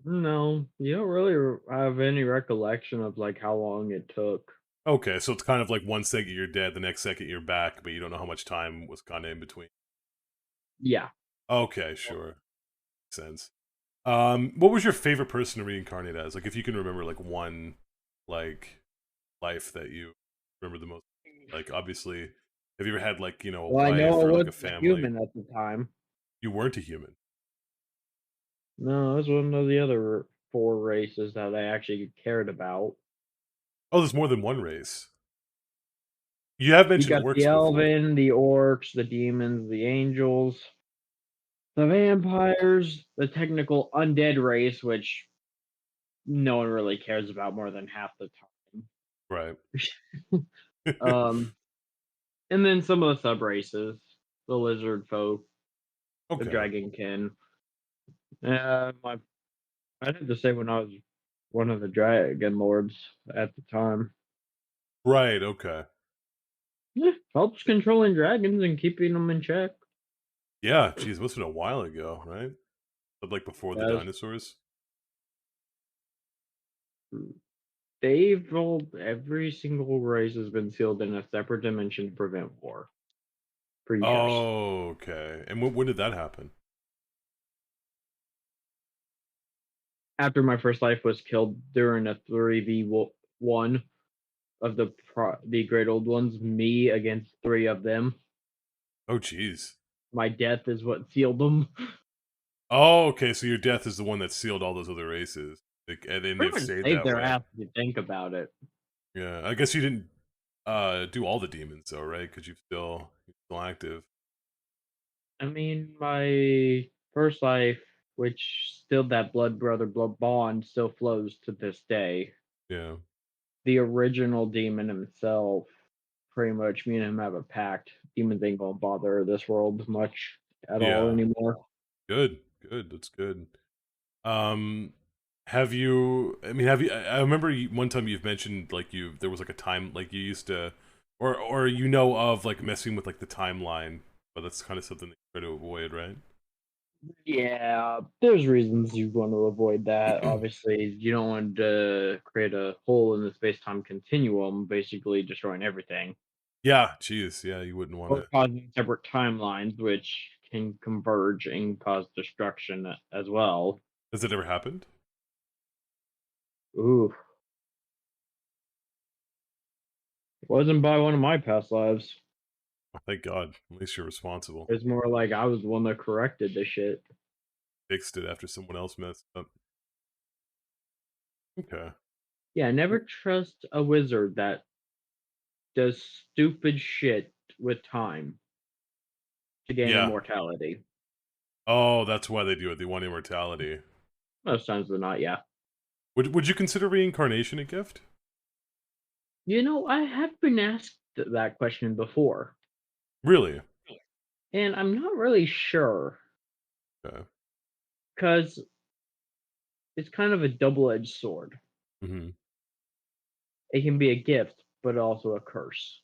No, you don't really have any recollection of like how long it took. Okay, so it's kind of like one second you're dead, the next second you're back, but you don't know how much time was kind of in between. Yeah. Okay, sure. Makes sense. What was your favorite person to reincarnate as? Like, if you can remember, like, one, like, life that you remember the most. Like, obviously, have you ever had, like, a Well, I wife know I or, like, a wasn't a family? human at the time. You weren't a human. No, it was one of the other 4 races that I actually cared about. Oh, there's more than one race. You have You mentioned got the orcs before. Elven, the Orcs, the Demons, the Angels, the Vampires, the technical Undead race, which no one really cares about more than half the Right. time. And then some of the sub races, the Lizard folk, the Okay. Dragonkin. I'd have to say when I was one of the Dragon Lords at the time. Right, okay. Yeah, helps controlling dragons and keeping them in check. Yeah, geez, it must have been a while ago, right? But, like, before the Yes. dinosaurs? They've told every single race has been sealed in a separate dimension to prevent war. For years. Oh, okay. And when did that happen? After my first life was killed during a 3v1 of the Great Old Ones, me against 3 of them. Oh, jeez. My death is what sealed them. Oh, okay, so your death is the one that sealed all those other races. Like, and then Pretty they've much stayed saved that their way. ass if you think about it. Yeah, I guess you didn't do all the demons, though, right? Because you're still active. I mean, my first life, which still that blood brother blood bond still flows to this day. Yeah. The original demon himself, pretty much me and him have a pact. Demons ain't gonna bother this world much at all Yeah. anymore. Good, good, that's good. Have you, I remember one time you've mentioned, like, there was, like, a time, like, you used to, or of, like, messing with, like, the timeline, but that's kind of something that you try to avoid, right? Yeah, there's reasons you want to avoid that. Obviously, you don't want to create a hole in the space-time continuum, basically destroying everything. Yeah, jeez, yeah, you wouldn't want Or to. causing separate timelines, which can converge and cause destruction as well. Has it ever happened? Ooh. Wasn't by one of my past lives. Oh, thank God. At least you're responsible. It's more like I was the one that corrected the shit. Fixed it after someone else messed up. Okay. Yeah, never trust a wizard that does stupid shit with time to gain Yeah. immortality. Oh, that's why they do it. They want immortality. Most times they're not, yeah. Would you consider reincarnation a gift? You know, I have been asked that question before. Really? And I'm not really sure. Okay. Because it's kind of a double-edged sword. Mm-hmm. It can be a gift, but also a curse.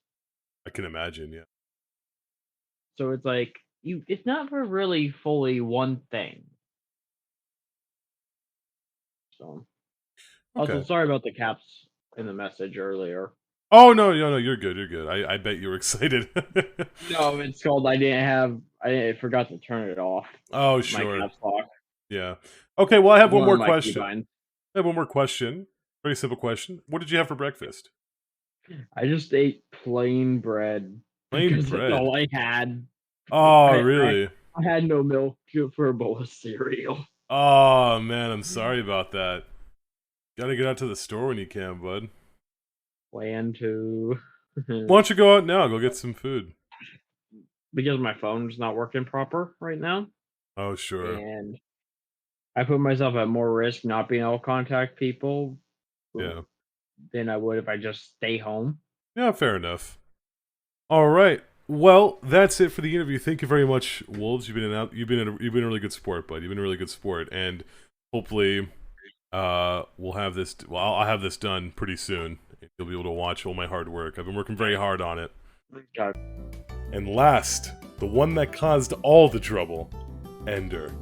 I can imagine, yeah. So it's like it's not for really fully one thing. So Okay. also sorry about the caps in the message earlier. Oh no, you're good, you're good. I bet you were excited. No, it's called I forgot to turn it off. Oh sure. My caps lock. Yeah. Okay, well I have one more my question. keybinds. I have one more question. Very simple question. What did you have for breakfast? I just ate plain bread Plain because that's bread. all I had. Oh, I, really? I had no milk for a bowl of cereal. Oh, man, I'm sorry about that. Gotta get out to the store when you can, bud. Plan to. Why don't you go out now? Go get some food. Because my phone's not working proper right now, Oh, sure. and I put myself at more risk not being able to contact people Yeah. than I would if I just stay home. Yeah, fair enough. All right. Well, that's it for the interview. Thank you very much, Wolves. You've been a really good sport, bud. You've been a really good sport, and hopefully, we'll have this. Well, I'll have this done pretty soon. You'll be able to watch all my hard work. I've been working very hard on it. God. And last, the one that caused all the trouble, Ender.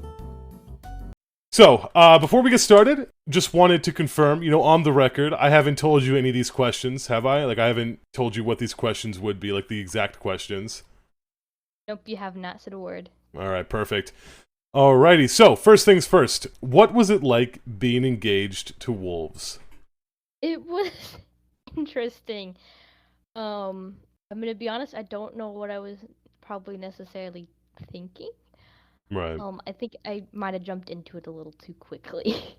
So, before we get started, just wanted to confirm, on the record, I haven't told you any of these questions, have I? Like, I haven't told you what these questions would be, like the exact questions. Nope, you have not said a word. Alright, perfect. Alrighty, so, first things first. What was it like being engaged to Wolves? It was interesting. I'm gonna be honest, I don't know what I was probably necessarily thinking. Right. I think I might have jumped into it a little too quickly.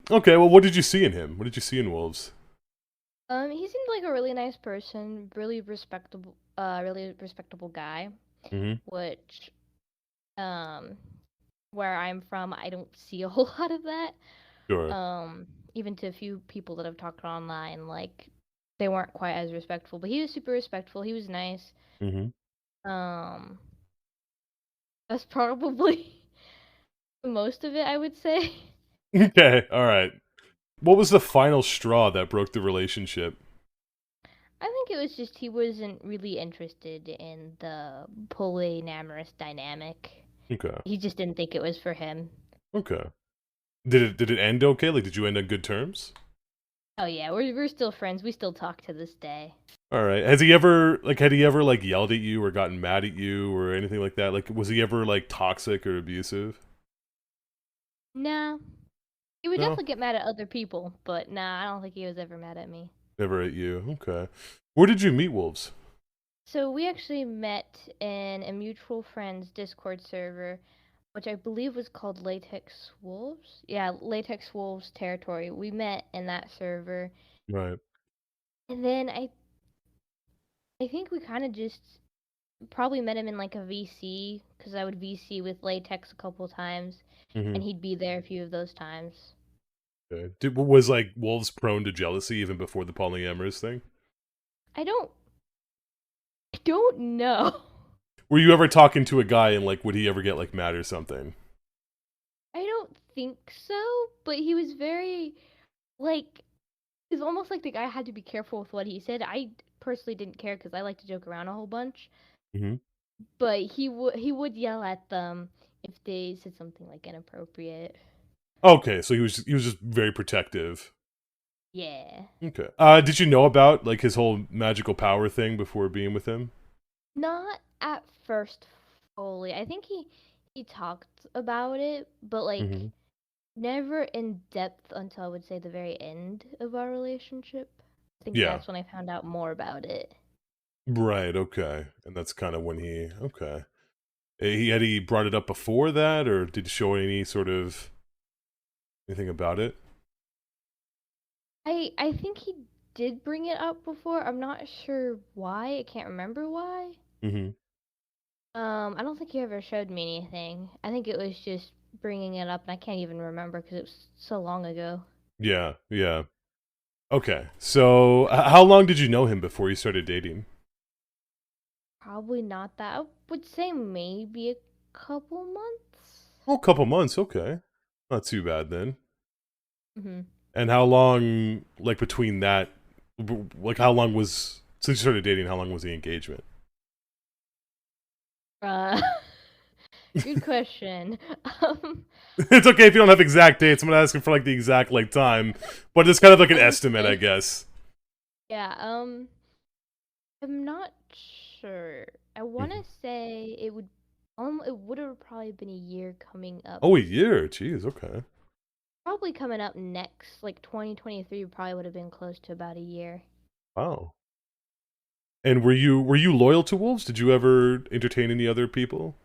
Okay, well, what did you see in him? What did you see in Wolves? He seemed like a really nice person, really respectable guy. Mm-hmm. Which, where I'm from, I don't see a whole lot of that. Sure. Even to a few people that I've talked online, like, they weren't quite as respectful, but he was super respectful. He was nice. Mm-hmm. That's probably most of it, I would say. Okay, alright. What was the final straw that broke the relationship? I think it was just he wasn't really interested in the polyamorous dynamic. Okay. He just didn't think it was for him. Okay. Did it end okay? Like, did you end on good terms? Oh yeah, we're still friends. We still talk to this day. Alright. Had he ever yelled at you or gotten mad at you or anything like that? Like, was he ever, like, toxic or abusive? Nah. He would No? definitely get mad at other people, but nah, I don't think he was ever mad at me. Never at you. Okay. Where did you meet Wolves? So we actually met in a mutual friend's Discord server, which I believe was called Latex Wolves. Yeah, Latex Wolves territory. We met in that server. Right. And then I think we kind of just probably met him in like a VC, because I would VC with Latex a couple times, Mm-hmm. and he'd be there a few of those times. Okay. Was, like, Wolves prone to jealousy even before the polyamorous thing? I don't know. Were you ever talking to a guy and, like, would he ever get, like, mad or something? I don't think so, but he was very, like, it's almost like the guy had to be careful with what he said. I personally didn't care because I like to joke around a whole bunch. Mm-hmm. But he would yell at them if they said something like inappropriate. Okay, so he was just very protective. Yeah. Okay. Did you know about, like, his whole magical power thing before being with him? Not at first fully. I think he talked about it, but like Mm-hmm. never in depth until I would say the very end of our relationship. I think Yeah. that's when I found out more about it. Right, okay. And that's kind of when okay. Had he brought it up before that, or did he show any sort of anything about it? I think he did bring it up before. I'm not sure why. I can't remember why. Mm-hmm. I don't think he ever showed me anything. I think it was just bringing it up, and I can't even remember because it was so long ago. Yeah, yeah. Okay, so how long did you know him before you started dating? Probably not that. I would say maybe a couple months. Oh, a couple months, okay. Not too bad then. Mm-hmm. And how long, like, between that, like, how long was, since you started dating, how long was the engagement? Good question. It's okay if you don't have exact dates. I'm not asking for, like, the exact, like, time, but it's kind of like an estimate, I guess. Yeah, I'm not sure. I want to say it would have probably been a year coming up. Oh, a year? Jeez, okay. Probably coming up next, like 2023 probably would have been close to about a year. Wow. And were you loyal to Wolves? Did you ever entertain any other people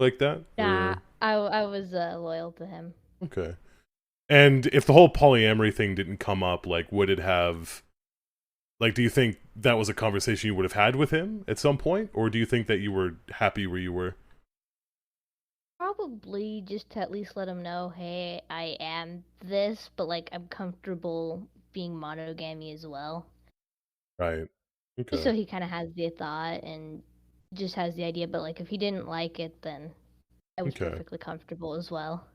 like that? Nah, Or I was loyal to him. okay. And if the whole polyamory thing didn't come up, like, would it have? Like, do you think that was a conversation you would have had with him at some point, or do you think that you were happy where you were? Probably just to at least let him know, hey, I am this, but like I'm comfortable being monogamy as well. Right. Just Okay. so he kind of has the thought and just has the idea. But like if he didn't like it, then I was Okay. perfectly comfortable as well.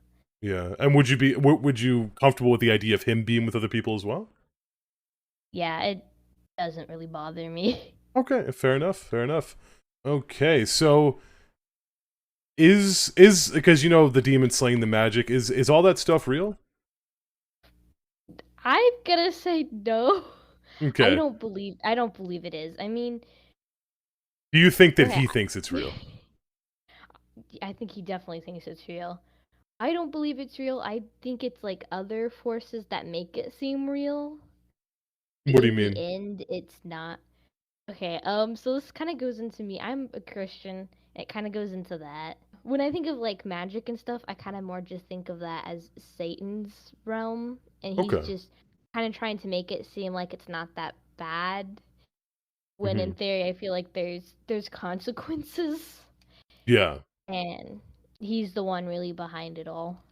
Yeah. And would you comfortable with the idea of him being with other people as well? Yeah, it doesn't really bother me. Okay, fair enough. Fair enough. Okay, so is because you know the demon slaying the magic is all that stuff real? I'm gonna say no. Okay. I don't believe it is. I mean, Do you think that okay, he thinks it's real? I think he definitely thinks it's real. I don't believe it's real. I think it's like other forces that make it seem real. What do you In the mean? end, it's not. Okay, so this kind of goes into me. I'm a Christian. It kind of goes into that. When I think of like magic and stuff, I kind of more just think of that as Satan's realm, and he's Okay. just kind of trying to make it seem like it's not that bad. When in Mhm. theory, I feel like there's consequences, Yeah. and he's the one really behind it all.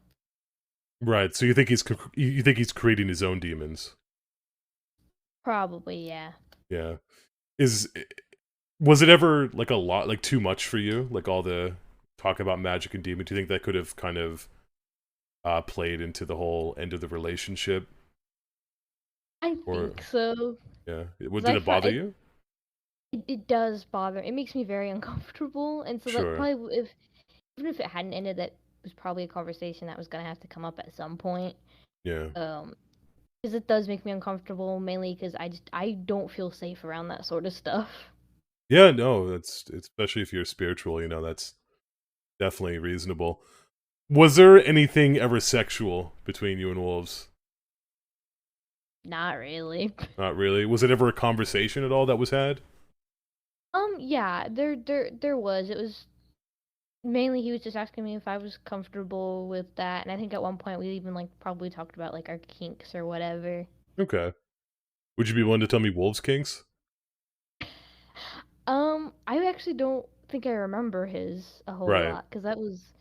Right. So you think you think he's creating his own demons? Probably, yeah. Yeah. Is was it ever like a lot, like too much for you? Like all the talk about magic and demon? Do you think that could have kind of played into the whole end of the relationship? I Or think so. yeah, 'Cause did I it find bother you? it does bother. It makes me very uncomfortable, and so that Sure. probably if even if it hadn't ended, that was probably a conversation that was gonna have to come up at some point. Yeah. Because it does make me uncomfortable, mainly because I don't feel safe around that sort of stuff. Yeah. No, it's especially if you're spiritual. You know, that's definitely reasonable. Was there anything ever sexual between you and Wolves? Not really. Not really. Was it ever a conversation at all that was had? Yeah, there was. It was mainly he was just asking me if I was comfortable with that, and I think at one point we even like probably talked about like our kinks or whatever. Okay. Would you be willing to tell me Wolves kinks? I actually don't think I remember his a whole Right. lot because that was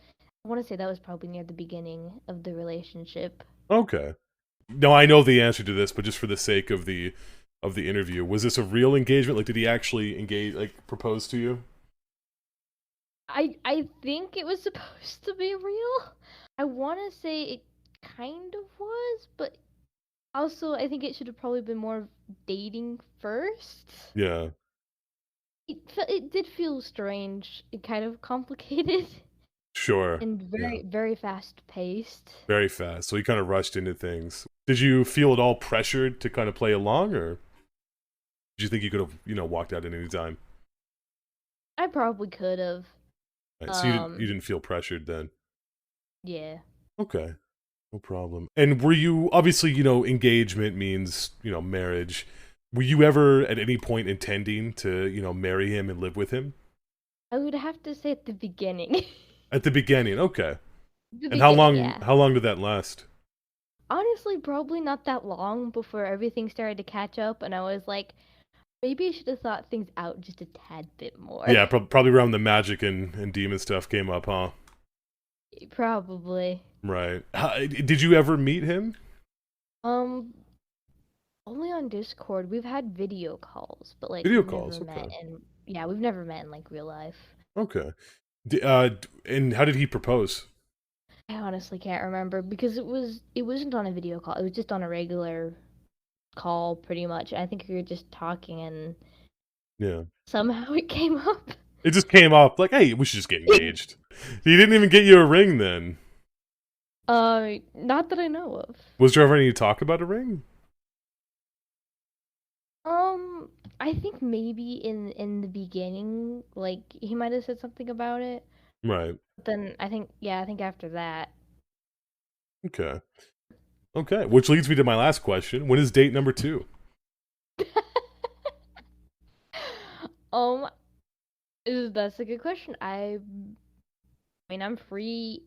I want to say that was probably near the beginning of the relationship. Okay. No, I know the answer to this, but just for the sake of the interview, was this a real engagement? Like, did he actually engage, like, propose to you? I think it was supposed to be real. I want to say it kind of was, but also I think it should have probably been more dating first. Yeah. It did feel strange and kind of complicated Sure. and Yeah. very fast paced. Very fast. So he kind of rushed into things. Did you feel at all pressured to kind of play along, or did you think you could have, you know, walked out at any time? I probably could have. Right, so you didn't feel pressured then. Yeah. Okay. No problem. And were you obviously, you know, engagement means, you know, marriage. Were you ever at any point intending to, you know, marry him and live with him? I would have to say at the beginning. At the beginning, okay. The And beginning, yeah. how long did that last? Honestly, probably not that long before everything started to catch up, and I was like, maybe I should have thought things out just a tad bit more. Yeah, probably around the magic and demon stuff came up, huh? Probably. Right. Did you ever meet him? Only on Discord. We've had video calls, but like Video we've calls, never met, okay. and yeah, we've never met in like real life. Okay. And how did he propose? I honestly can't remember because it wasn't on a video call. It was just on a regular call, pretty much. I think we were just talking, and Yeah. somehow it came up. It just came up like, hey, we should just get engaged. He didn't even get you a ring then. Not that I know of. Was there ever any talk about a ring? I think maybe in the beginning, like he might have said something about it. Right. But then I think after that. Okay. Okay, which leads me to my last question. When is date number 2? That's a good question. I mean, I'm free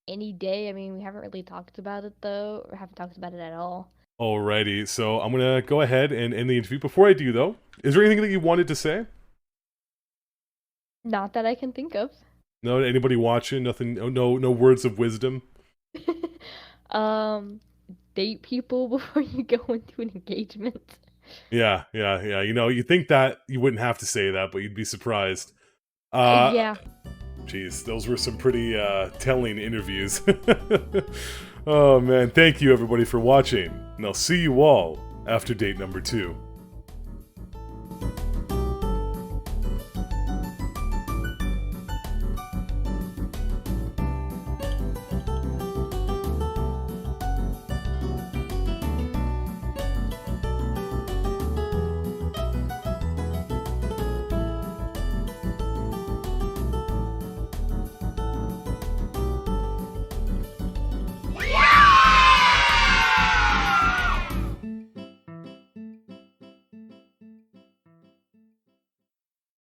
any day. I mean, we haven't really talked about it though, or haven't talked about it at all. Alrighty, so I'm gonna go ahead and end the interview. Before I do, though, is there anything that you wanted to say? Not that I can think of. No, anybody watching? Nothing. No words of wisdom. Date people before you go into an engagement. Yeah. You know, you think that you wouldn't have to say that, but you'd be surprised. Yeah. Jeez, those were some pretty telling interviews. Oh man, thank you everybody for watching, and I'll see you all after date number 2.